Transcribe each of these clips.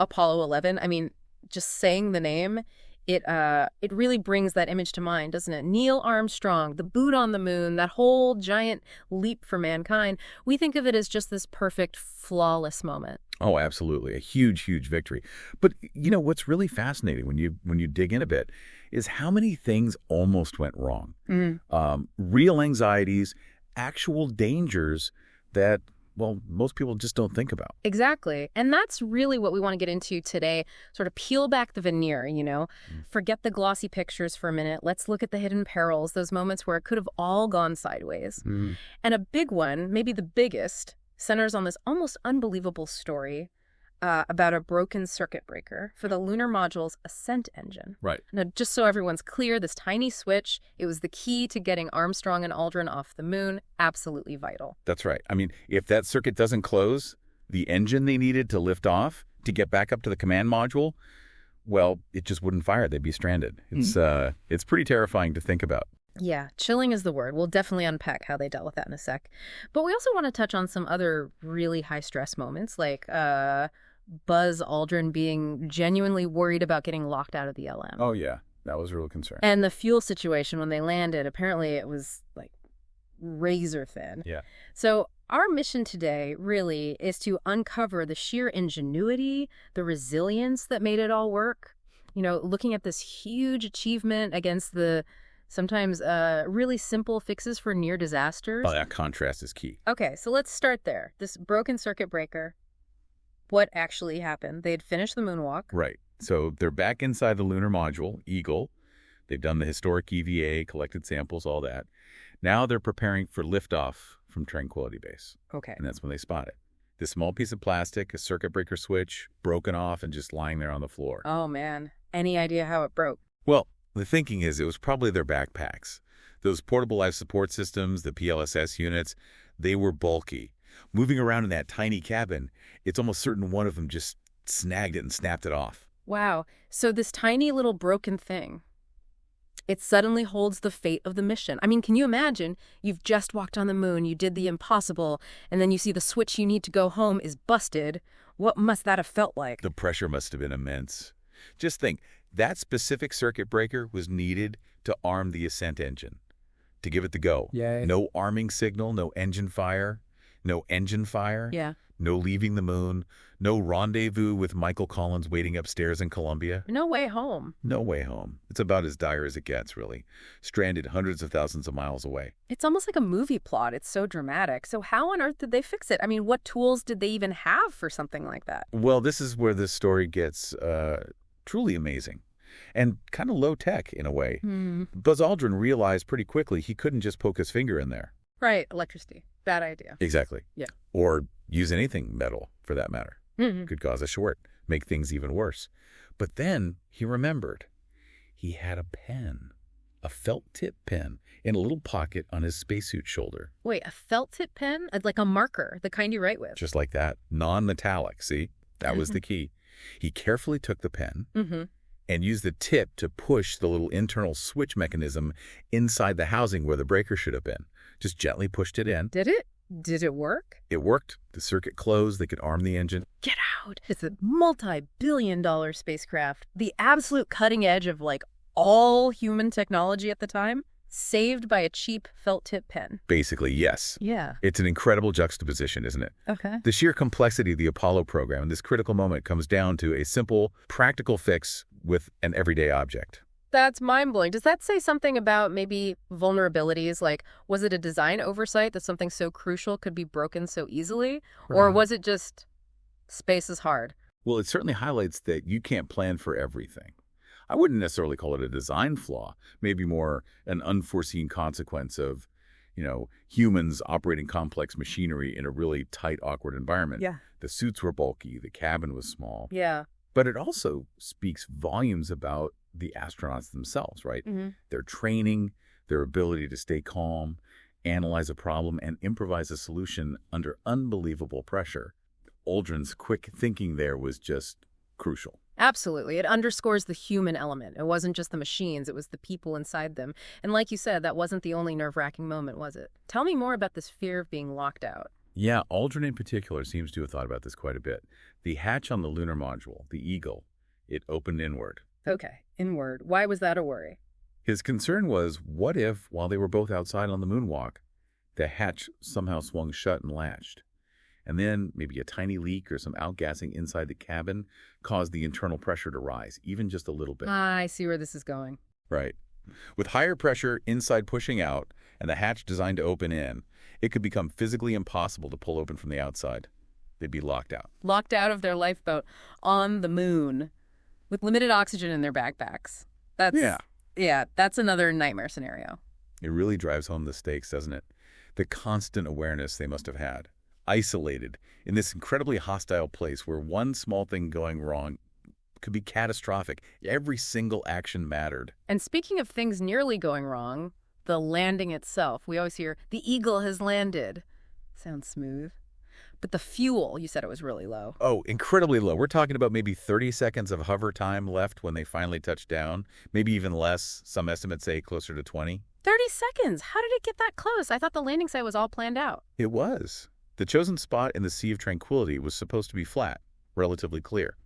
Apollo 11, I mean, just saying the name, it really brings that image to mind, doesn't it? Neil Armstrong, the boot on the moon, that whole giant leap for mankind. We think of it as just this perfect, flawless moment. Oh, absolutely. A huge, huge victory. But, what's really fascinating when you dig in a bit is how many things almost went wrong. Real anxieties, actual dangers that, well, most people just don't think about. Exactly. And that's really what we want to get into today. Sort of peel back the veneer, Forget the glossy pictures for a minute. Let's look at the hidden perils, those moments where it could have all gone sideways. And a big one, maybe the biggest, centers on this almost unbelievable story about a broken circuit breaker for the lunar module's ascent engine. Right. Now, just so everyone's clear, this tiny switch, it was the key to getting Armstrong and Aldrin off the moon. Absolutely vital. That's right. I mean, if that circuit doesn't close, the engine they needed to lift off to get back up to the command module, well, it just wouldn't fire. They'd be stranded. It's pretty terrifying to think about. Yeah, chilling is the word. We'll definitely unpack how they dealt with that in a sec. But we also want to touch on some other really high-stress moments, like Buzz Aldrin being genuinely worried about getting locked out of the LM. Oh, yeah. That was a real concern. And the fuel situation when they landed, apparently it was, like, razor thin. Yeah. So our mission today, really, is to uncover the sheer ingenuity, the resilience that made it all work. Looking at this huge achievement against the sometimes really simple fixes for near disasters. Oh, that contrast is key. Okay, so let's start there. This broken circuit breaker, what actually happened? They had finished the moonwalk. Right. So they're back inside the lunar module, Eagle. They've done the historic EVA, collected samples, all that. Now they're preparing for liftoff from Tranquility Base. Okay. And that's when they spot it. This small piece of plastic, a circuit breaker switch, broken off and just lying there on the floor. Oh, man. Any idea how it broke? Well, the thinking is it was probably their backpacks. Those portable life support systems, the PLSS units, they were bulky. Moving around in that tiny cabin, it's almost certain one of them just snagged it and snapped it off. Wow. So this tiny little broken thing, it suddenly holds the fate of the mission. I mean, can you imagine? You've just walked on the moon, you did the impossible, and then you see the switch you need to go home is busted. What must that have felt like? The pressure must have been immense. Just think, that specific circuit breaker was needed to arm the ascent engine, to give it the go. Yay. No arming signal, no engine fire, Yeah. no leaving the moon, no rendezvous with Michael Collins waiting upstairs in Columbia. No way home. No way home. It's about as dire as it gets, really. Stranded hundreds of thousands of miles away. It's almost like a movie plot. It's so dramatic. So how on earth did they fix it? I mean, what tools did they even have for something like that? Well, this is where this story gets truly amazing and kind of low-tech in a way. Buzz Aldrin realized pretty quickly he couldn't just poke his finger in there. Right, electricity. Bad idea. Exactly. Yeah. Or use anything metal, for that matter. Mm-hmm. Could cause a short, make things even worse. But then he remembered. He had a pen, a felt-tip pen, in a little pocket on his spacesuit shoulder. Wait, a felt tip pen? Like a marker, the kind you write with? Just like that. Non-metallic, see? That was the key. He carefully took the pen and used the tip to push the little internal switch mechanism inside the housing where the breaker should have been. Just gently pushed it in. Did it? Did it work? It worked. The circuit closed. They could arm the engine. Get out. It's a multi-billion-dollar spacecraft. The absolute cutting edge of, like, all human technology at the time. Saved by a cheap felt tip pen. Basically, yes. Yeah. It's an incredible juxtaposition, isn't it? Okay. The sheer complexity of the Apollo program in this critical moment comes down to a simple, practical fix with an everyday object. That's mind-blowing. Does that say something about maybe vulnerabilities? Like, was it a design oversight that something so crucial could be broken so easily? Or was it just space is hard? Well, it certainly highlights that you can't plan for everything. I wouldn't necessarily call it a design flaw, maybe more an unforeseen consequence of, humans operating complex machinery in a really tight, awkward environment. Yeah. The suits were bulky, the cabin was small. Yeah. But it also speaks volumes about the astronauts themselves, right? Their training, their ability to stay calm, analyze a problem, and improvise a solution under unbelievable pressure. Aldrin's quick thinking there was just crucial. Absolutely. It underscores the human element. It wasn't just the machines, it was the people inside them. And like you said, that wasn't the only nerve-wracking moment, was it? Tell me more about this fear of being locked out. Yeah, Aldrin in particular seems to have thought about this quite a bit. The hatch on the lunar module, the Eagle, it opened inward. Okay, inward. Why was that a worry? His concern was, what if, while they were both outside on the moonwalk, the hatch somehow swung shut and latched? And then maybe a tiny leak or some outgassing inside the cabin caused the internal pressure to rise, even just a little bit. I see where this is going. Right. With higher pressure inside pushing out and the hatch designed to open in, it could become physically impossible to pull open from the outside. They'd be locked out. Locked out of their lifeboat on the moon with limited oxygen in their backpacks. That's another nightmare scenario. It really drives home the stakes, doesn't it? The constant awareness they must have had, isolated in this incredibly hostile place where one small thing going wrong could be catastrophic. Every single action mattered. And speaking of things nearly going wrong, the landing itself. We always hear, the Eagle has landed. Sounds smooth. But the fuel, you said it was really low. Oh, incredibly low. We're talking about maybe 30 seconds of hover time left when they finally touch down. Maybe even less. Some estimates say closer to 20. 30 seconds? How did it get that close? I thought the landing site was all planned out. It was. The chosen spot in the Sea of Tranquility was supposed to be flat, relatively clear.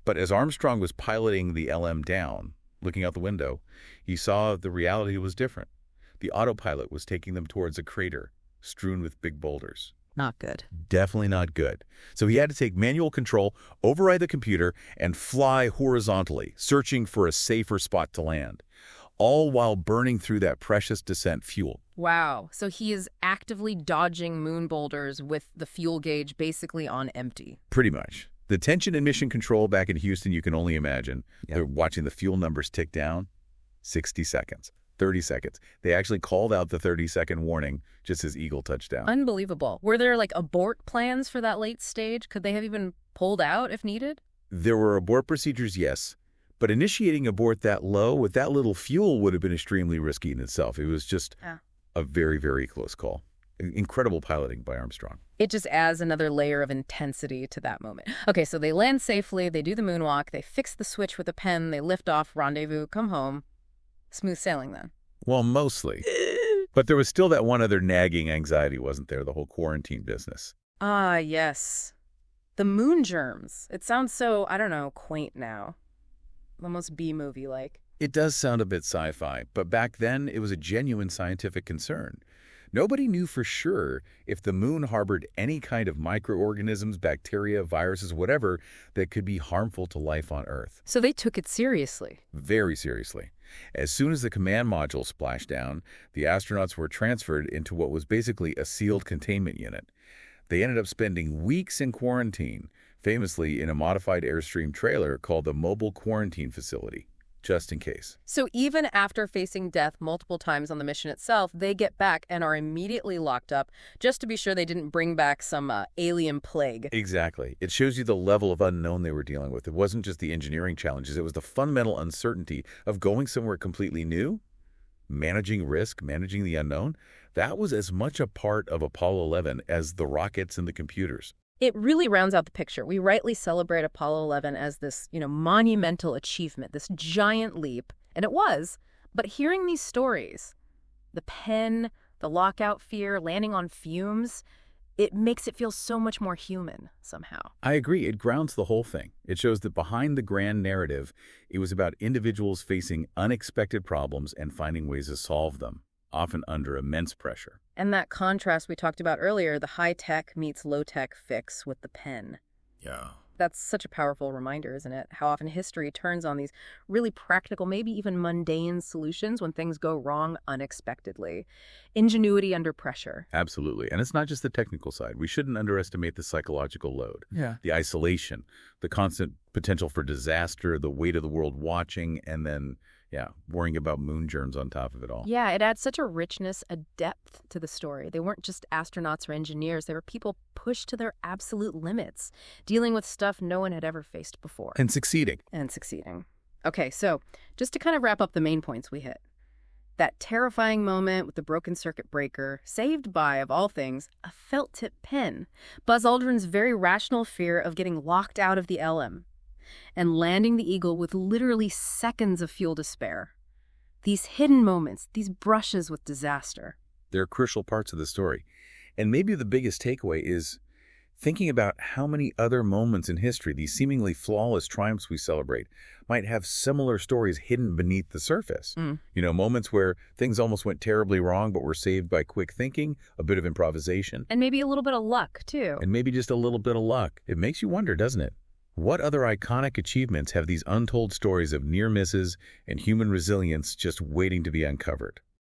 But as Armstrong was piloting the LM down, looking out the window, he saw the reality was different. The autopilot was taking them towards a crater strewn with big boulders. Not good. Definitely not good. So he had to take manual control, override the computer, and fly horizontally, searching for a safer spot to land, all while burning through that precious descent fuel. Wow. So he is actively dodging moon boulders with the fuel gauge basically on empty. Pretty much. The tension in mission control back in Houston, you can only imagine. Yep. They're watching the fuel numbers tick down. 60 seconds. 30 seconds. They actually called out the 30-second warning just as Eagle touched down. Unbelievable. Were there like abort plans for that late stage? Could they have even pulled out if needed? There were abort procedures, yes. But initiating abort that low with that little fuel would have been extremely risky in itself. It was just a very, very close call. Incredible piloting by Armstrong. It just adds another layer of intensity to that moment. Okay, so they land safely, they do the moonwalk, they fix the switch with a pen, they lift off, rendezvous, come home. Smooth sailing then. Well, mostly. But there was still that one other nagging anxiety, wasn't there? The whole quarantine business. Ah, yes. The moon germs. It sounds so, I don't know, quaint now. Almost B-movie-like. It does sound a bit sci-fi, but back then it was a genuine scientific concern. Nobody knew for sure if the moon harbored any kind of microorganisms, bacteria, viruses, whatever, that could be harmful to life on Earth. So they took it seriously. Very seriously. As soon as the command module splashed down, the astronauts were transferred into what was basically a sealed containment unit. They ended up spending weeks in quarantine, famously in a modified Airstream trailer called the Mobile Quarantine Facility, just in case. So even after facing death multiple times on the mission itself, they get back and are immediately locked up just to be sure they didn't bring back some alien plague. Exactly. It shows you the level of unknown they were dealing with. It wasn't just the engineering challenges. It was the fundamental uncertainty of going somewhere completely new, managing risk, managing the unknown. That was as much a part of Apollo 11 as the rockets and the computers. It really rounds out the picture. We rightly celebrate Apollo 11 as this, monumental achievement, this giant leap. And it was. But hearing these stories, the pen, the lockout fear, landing on fumes, it makes it feel so much more human somehow. I agree. It grounds the whole thing. It shows that behind the grand narrative, it was about individuals facing unexpected problems and finding ways to solve them, often under immense pressure. And that contrast we talked about earlier, the high-tech meets low-tech fix with the pen. Yeah. That's such a powerful reminder, isn't it? How often history turns on these really practical, maybe even mundane solutions when things go wrong unexpectedly. Ingenuity under pressure. Absolutely. And it's not just the technical side. We shouldn't underestimate the psychological load. Yeah. The isolation, the constant potential for disaster, the weight of the world watching, and then worrying about moon germs on top of it all. Yeah, it adds such a richness, a depth to the story. They weren't just astronauts or engineers. They were people pushed to their absolute limits, dealing with stuff no one had ever faced before. And succeeding. Okay, so just to kind of wrap up the main points we hit. That terrifying moment with the broken circuit breaker, saved by, of all things, a felt-tip pen. Buzz Aldrin's very rational fear of getting locked out of the LM. And landing the Eagle with literally seconds of fuel to spare. These hidden moments, these brushes with disaster. They're crucial parts of the story. And maybe the biggest takeaway is thinking about how many other moments in history, these seemingly flawless triumphs we celebrate, might have similar stories hidden beneath the surface. Moments where things almost went terribly wrong but were saved by quick thinking, a bit of improvisation. And maybe a little bit of luck, too. And maybe just a little bit of luck. It makes you wonder, doesn't it? What other iconic achievements have these untold stories of near misses and human resilience just waiting to be uncovered?